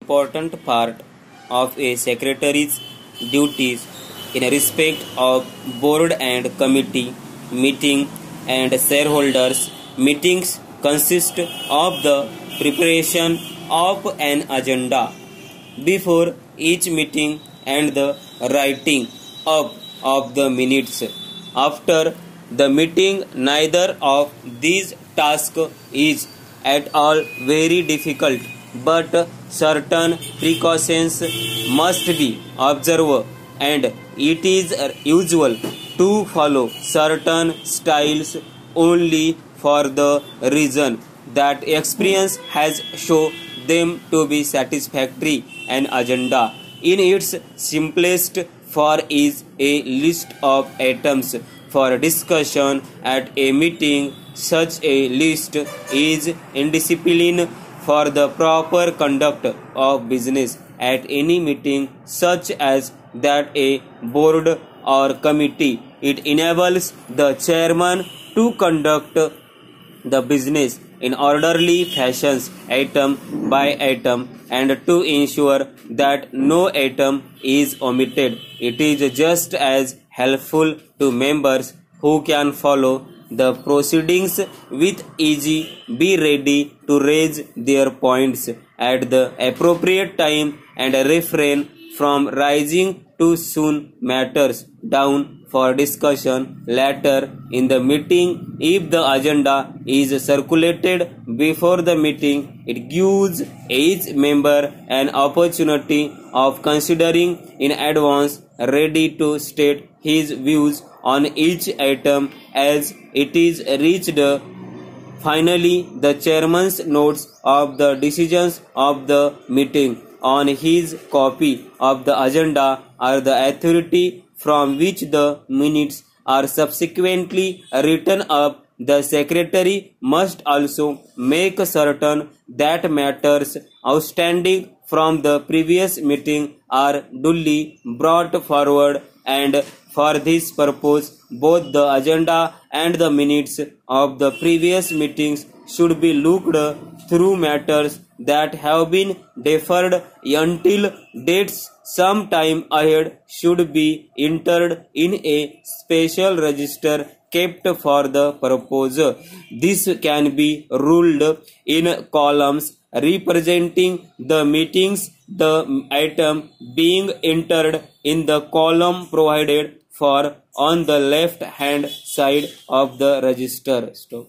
important part of a secretary's duties in respect of board and committee meeting and shareholders meetings consist of the preparation of an agenda before each meeting and the writing up of the minutes. After the meeting, neither of these tasks is at all very difficult, but certain precautions must be observed, and it is usual to follow certain styles only for the reason that experience has shown them to be satisfactory. An agenda, in its simplest form, is a list of items for discussion at a meeting. Such a list is indiscipline for the proper conduct of business at any meeting, such as that a board or committee. It enables the chairman to conduct the business in orderly fashions, item by item, and to ensure that no item is omitted. It is just as helpful to members who can follow the proceedings with ease, be ready to raise their points at the appropriate time, and refrain from rising to soon matters down for discussion later in the meeting. If the agenda is circulated before the meeting, it gives each member an opportunity of considering in advance, ready to state his views on each item as it is reached. Finally, the chairman's notes of the decisions of the meeting on his copy of the agenda are the authority from which the minutes are subsequently written up. The secretary must also make certain that matters outstanding from the previous meeting are duly brought forward, and for this purpose both the agenda and the minutes of the previous meetings should be looked through. Matters that have been deferred until dates some time ahead should be entered in a special register kept for the purpose. This can be ruled in columns representing the meetings, the item being entered in the column provided for on the left hand side of the register. Stop.